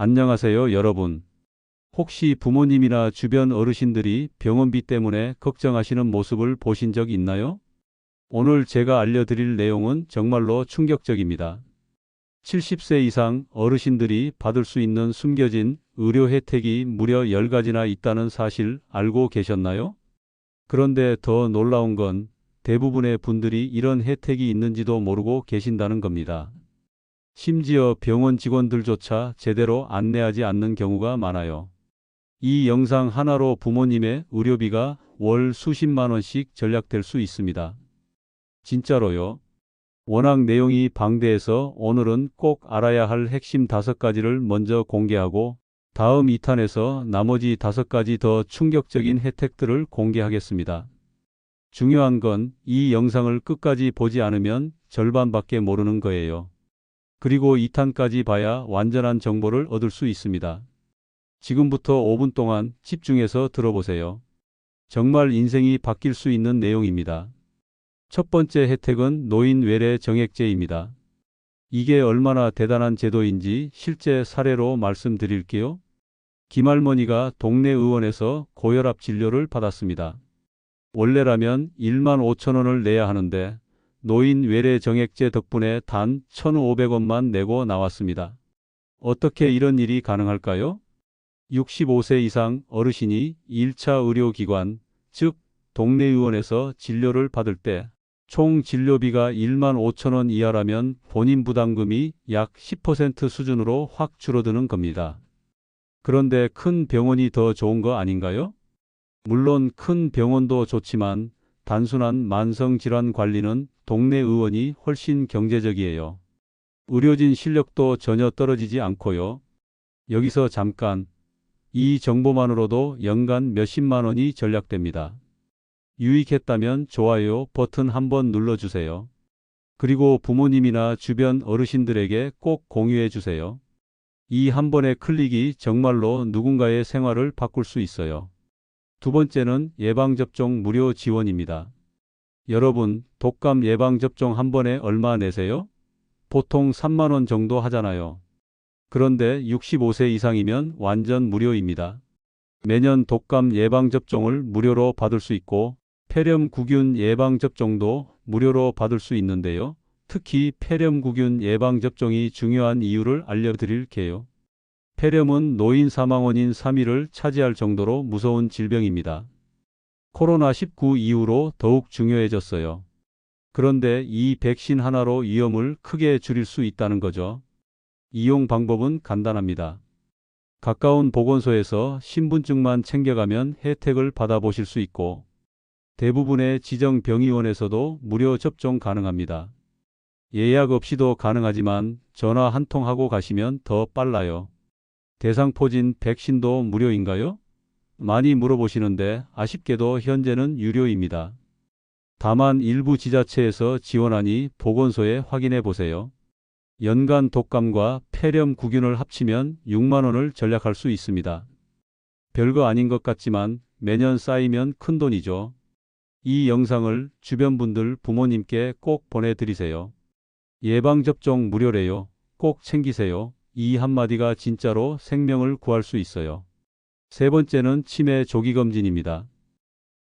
안녕하세요, 여러분. 혹시 부모님이나 주변 어르신들이 병원비 때문에 걱정하시는 모습을 보신 적 있나요? 오늘 제가 알려드릴 내용은 정말로 충격적입니다. 70세 이상 어르신들이 받을 수 있는 숨겨진 의료 혜택이 무려 10가지나 있다는 사실 알고 계셨나요? 그런데 더 놀라운 건 대부분의 분들이 이런 혜택이 있는지도 모르고 계신다는 겁니다. 심지어 병원 직원들조차 제대로 안내하지 않는 경우가 많아요. 이 영상 하나로 부모님의 의료비가 월 수십만 원씩 절약될 수 있습니다. 진짜로요. 워낙 내용이 방대해서 오늘은 꼭 알아야 할 핵심 5가지를 먼저 공개하고 다음 2탄에서 나머지 5가지 더 충격적인 혜택들을 공개하겠습니다. 중요한 건 이 영상을 끝까지 보지 않으면 절반밖에 모르는 거예요. 그리고 2탄까지 봐야 완전한 정보를 얻을 수 있습니다. 지금부터 5분 동안 집중해서 들어보세요. 정말 인생이 바뀔 수 있는 내용입니다. 첫 번째 혜택은 노인 외래 정액제입니다. 이게 얼마나 대단한 제도인지 실제 사례로 말씀드릴게요. 김할머니가 동네 의원에서 고혈압 진료를 받았습니다. 원래라면 1만 5천 원을 내야 하는데 노인 외래 정액제 덕분에 단 1,500원만 내고 나왔습니다. 어떻게 이런 일이 가능할까요? 65세 이상 어르신이 1차 의료기관, 즉 동네 의원에서 진료를 받을 때 총 진료비가 1만 5천 원 이하라면 본인 부담금이 약 10% 수준으로 확 줄어드는 겁니다. 그런데 큰 병원이 더 좋은 거 아닌가요? 물론 큰 병원도 좋지만 단순한 만성질환 관리는 동네 의원이 훨씬 경제적이에요. 의료진 실력도 전혀 떨어지지 않고요. 여기서 잠깐, 이 정보만으로도 연간 몇십만 원이 절약됩니다. 유익했다면 좋아요 버튼 한번 눌러주세요. 그리고 부모님이나 주변 어르신들에게 꼭 공유해 주세요. 이 한 번의 클릭이 정말로 누군가의 생활을 바꿀 수 있어요. 두 번째는 예방접종 무료 지원입니다. 여러분, 독감 예방접종 한 번에 얼마 내세요? 보통 3만 원 정도 하잖아요. 그런데 65세 이상이면 완전 무료입니다. 매년 독감 예방접종을 무료로 받을 수 있고 폐렴구균 예방접종도 무료로 받을 수 있는데요. 특히 폐렴구균 예방접종이 중요한 이유를 알려드릴게요. 폐렴은 노인 사망 원인 3위를 차지할 정도로 무서운 질병입니다. 코로나19 이후로 더욱 중요해졌어요. 그런데 이 백신 하나로 위험을 크게 줄일 수 있다는 거죠. 이용 방법은 간단합니다. 가까운 보건소에서 신분증만 챙겨가면 혜택을 받아보실 수 있고 대부분의 지정 병의원에서도 무료 접종 가능합니다. 예약 없이도 가능하지만 전화 한 통 하고 가시면 더 빨라요. 대상포진 백신도 무료인가요? 많이 물어보시는데 아쉽게도 현재는 유료입니다. 다만 일부 지자체에서 지원하니 보건소에 확인해 보세요. 연간 독감과 폐렴구균을 합치면 6만 원을 절약할 수 있습니다. 별거 아닌 것 같지만 매년 쌓이면 큰돈이죠. 이 영상을 주변 분들 부모님께 꼭 보내드리세요. 예방접종 무료래요. 꼭 챙기세요. 이 한마디가 진짜로 생명을 구할 수 있어요. 세 번째는 치매 조기검진입니다.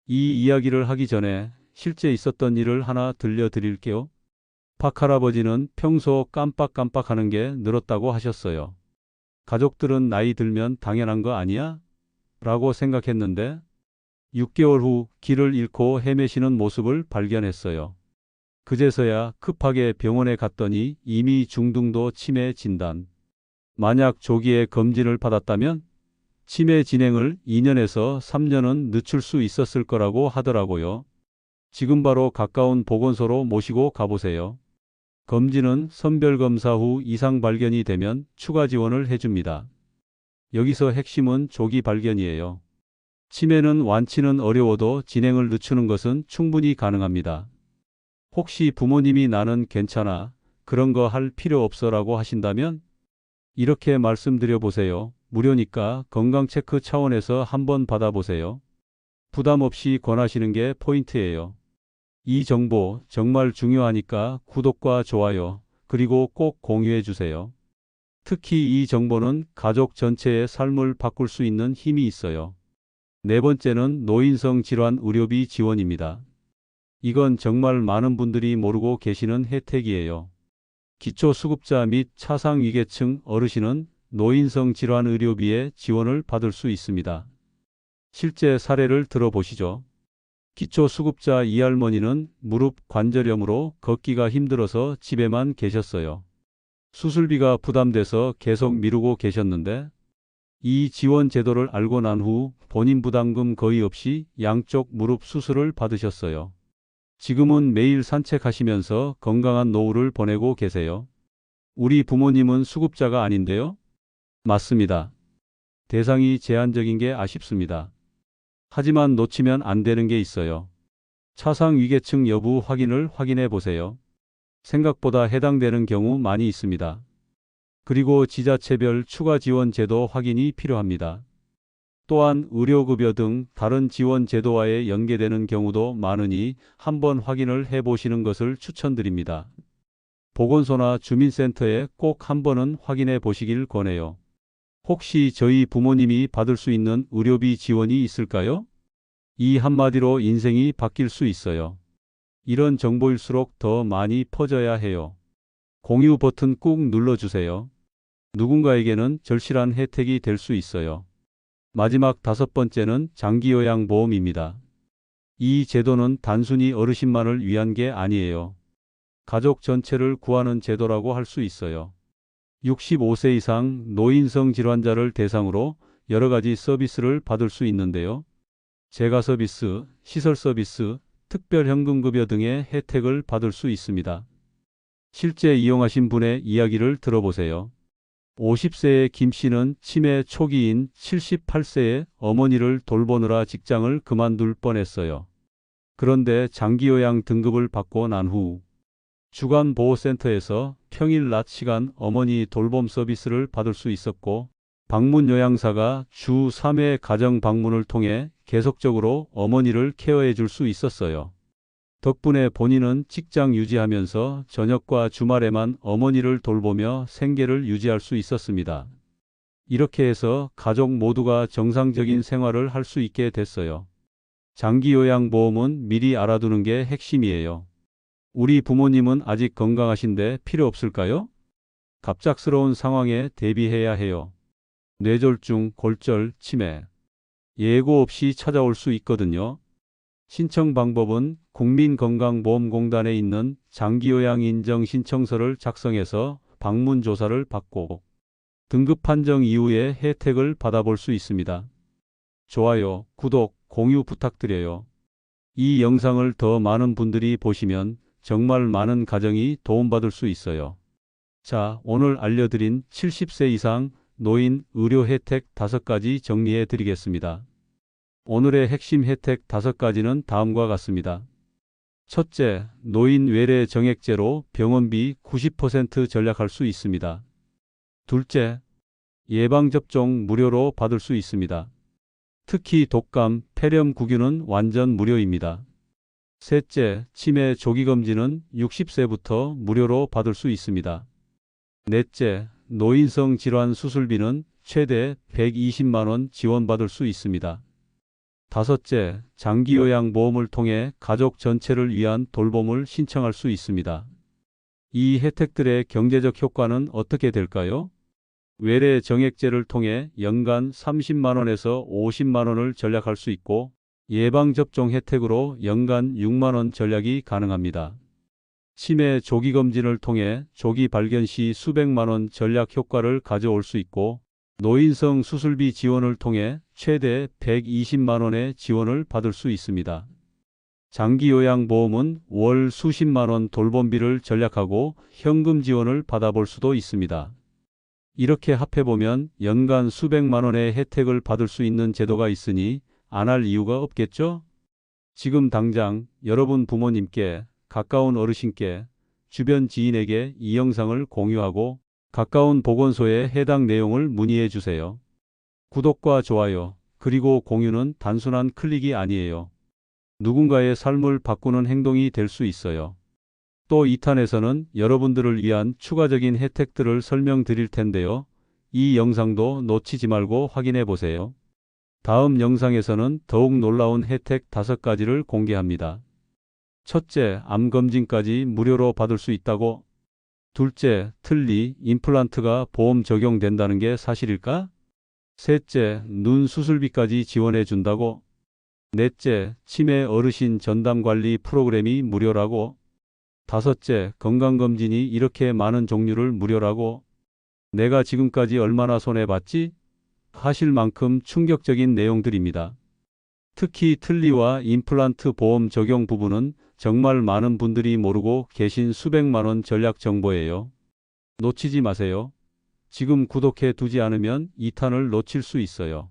이 이야기를 하기 전에 실제 있었던 일을 하나 들려드릴게요. 박할아버지는 평소 깜빡깜빡하는 게 늘었다고 하셨어요. 가족들은 나이 들면 당연한 거 아니야? 라고 생각했는데 6개월 후 길을 잃고 헤매시는 모습을 발견했어요. 그제서야 급하게 병원에 갔더니 이미 중등도 치매 진단. 만약 조기에 검진을 받았다면 치매 진행을 2년에서 3년은 늦출 수 있었을 거라고 하더라고요. 지금 바로 가까운 보건소로 모시고 가보세요. 검진은 선별검사 후 이상 발견이 되면 추가 지원을 해줍니다. 여기서 핵심은 조기 발견이에요. 치매는 완치는 어려워도 진행을 늦추는 것은 충분히 가능합니다. 혹시 부모님이 나는 괜찮아, 그런 거 할 필요 없어 라고 하신다면 이렇게 말씀드려 보세요. 무료니까 건강체크 차원에서 한번 받아보세요. 부담 없이 권하시는 게 포인트예요. 이 정보 정말 중요하니까 구독과 좋아요, 그리고 꼭 공유해 주세요. 특히 이 정보는 가족 전체의 삶을 바꿀 수 있는 힘이 있어요. 네 번째는 노인성 질환 의료비 지원입니다. 이건 정말 많은 분들이 모르고 계시는 혜택이에요. 기초수급자 및 차상위계층 어르신은 노인성 질환 의료비의 지원을 받을 수 있습니다. 실제 사례를 들어보시죠. 기초수급자 이 할머니는 무릎 관절염으로 걷기가 힘들어서 집에만 계셨어요. 수술비가 부담돼서 계속 미루고 계셨는데 이 지원 제도를 알고 난 후 본인 부담금 거의 없이 양쪽 무릎 수술을 받으셨어요. 지금은 매일 산책하시면서 건강한 노후를 보내고 계세요. 우리 부모님은 수급자가 아닌데요? 맞습니다. 대상이 제한적인 게 아쉽습니다. 하지만 놓치면 안 되는 게 있어요. 차상위계층 여부 확인을 확인해 보세요. 생각보다 해당되는 경우 많이 있습니다. 그리고 지자체별 추가 지원 제도 확인이 필요합니다. 또한 의료급여 등 다른 지원 제도와의 연계되는 경우도 많으니 한번 확인을 해 보시는 것을 추천드립니다. 보건소나 주민센터에 꼭 한번은 확인해 보시길 권해요. 혹시 저희 부모님이 받을 수 있는 의료비 지원이 있을까요? 이 한마디로 인생이 바뀔 수 있어요. 이런 정보일수록 더 많이 퍼져야 해요. 공유 버튼 꾹 눌러주세요. 누군가에게는 절실한 혜택이 될 수 있어요. 마지막 다섯 번째는 장기요양보험입니다. 이 제도는 단순히 어르신만을 위한 게 아니에요. 가족 전체를 구하는 제도라고 할 수 있어요. 65세 이상 노인성 질환자를 대상으로 여러 가지 서비스를 받을 수 있는데요. 재가 서비스, 시설 서비스, 특별현금급여 등의 혜택을 받을 수 있습니다. 실제 이용하신 분의 이야기를 들어보세요. 50세의 김 씨는 치매 초기인 78세의 어머니를 돌보느라 직장을 그만둘 뻔했어요. 그런데 장기요양 등급을 받고 난 후 주간보호센터에서 평일 낮 시간 어머니 돌봄 서비스를 받을 수 있었고, 방문요양사가 주 3회 가정 방문을 통해 계속적으로 어머니를 케어해 줄 수 있었어요. 덕분에 본인은 직장 유지하면서 저녁과 주말에만 어머니를 돌보며 생계를 유지할 수 있었습니다. 이렇게 해서 가족 모두가 정상적인 생활을 할 수 있게 됐어요. 장기요양보험은 미리 알아두는 게 핵심이에요. 우리 부모님은 아직 건강하신데 필요 없을까요? 갑작스러운 상황에 대비해야 해요. 뇌졸중, 골절, 치매. 예고 없이 찾아올 수 있거든요. 신청 방법은 국민건강보험공단에 있는 장기요양 인정 신청서를 작성해서 방문 조사를 받고 등급 판정 이후에 혜택을 받아볼 수 있습니다. 좋아요, 구독, 공유 부탁드려요. 이 영상을 더 많은 분들이 보시면 정말 많은 가정이 도움받을 수 있어요. 자, 오늘 알려드린 70세 이상 노인 의료 혜택 5가지 정리해 드리겠습니다. 오늘의 핵심 혜택 5가지는 다음과 같습니다. 첫째, 노인 외래 정액제로 병원비 90% 절약할 수 있습니다. 둘째, 예방접종 무료로 받을 수 있습니다. 특히 독감, 폐렴구균은 완전 무료입니다. 셋째, 치매 조기검진은 60세부터 무료로 받을 수 있습니다. 넷째, 노인성 질환 수술비는 최대 120만 원 지원받을 수 있습니다. 다섯째, 장기요양보험을 통해 가족 전체를 위한 돌봄을 신청할 수 있습니다. 이 혜택들의 경제적 효과는 어떻게 될까요? 외래 정액제를 통해 연간 30만 원에서 50만 원을 절약할 수 있고, 예방접종 혜택으로 연간 6만 원 절약이 가능합니다. 치매 조기검진을 통해 조기 발견 시 수백만 원 절약 효과를 가져올 수 있고, 노인성 수술비 지원을 통해 최대 120만 원의 지원을 받을 수 있습니다. 장기요양보험은 월 수십만 원 돌봄비를 절약하고 현금 지원을 받아볼 수도 있습니다. 이렇게 합해보면 연간 수백만 원의 혜택을 받을 수 있는 제도가 있으니 안 할 이유가 없겠죠? 지금 당장 여러분 부모님께, 가까운 어르신께, 주변 지인에게 이 영상을 공유하고 가까운 보건소에 해당 내용을 문의해 주세요. 구독과 좋아요, 그리고 공유는 단순한 클릭이 아니에요. 누군가의 삶을 바꾸는 행동이 될 수 있어요. 또 2탄에서는 여러분들을 위한 추가적인 혜택들을 설명드릴 텐데요. 이 영상도 놓치지 말고 확인해 보세요. 다음 영상에서는 더욱 놀라운 혜택 5가지를 공개합니다. 첫째, 암검진까지 무료로 받을 수 있다고? 둘째, 틀니, 임플란트가 보험 적용된다는 게 사실일까? 셋째, 눈 수술비까지 지원해 준다고? 넷째, 치매 어르신 전담 관리 프로그램이 무료라고? 다섯째, 건강검진이 이렇게 많은 종류를 무료라고? 내가 지금까지 얼마나 손해봤지? 하실 만큼 충격적인 내용들입니다. 특히 틀니와 임플란트 보험 적용 부분은 정말 많은 분들이 모르고 계신 수백만 원 전략 정보예요. 놓치지 마세요. 지금 구독해 두지 않으면 2탄을 놓칠 수 있어요.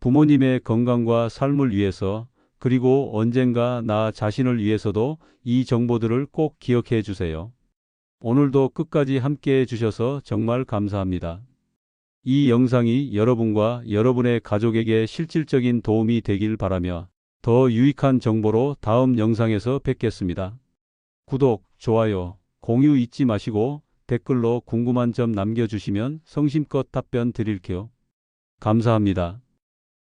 부모님의 건강과 삶을 위해서, 그리고 언젠가 나 자신을 위해서도 이 정보들을 꼭 기억해 주세요. 오늘도 끝까지 함께 해주셔서 정말 감사합니다. 이 영상이 여러분과 여러분의 가족에게 실질적인 도움이 되길 바라며 더 유익한 정보로 다음 영상에서 뵙겠습니다. 구독, 좋아요, 공유 잊지 마시고 댓글로 궁금한 점 남겨주시면 성심껏 답변 드릴게요. 감사합니다.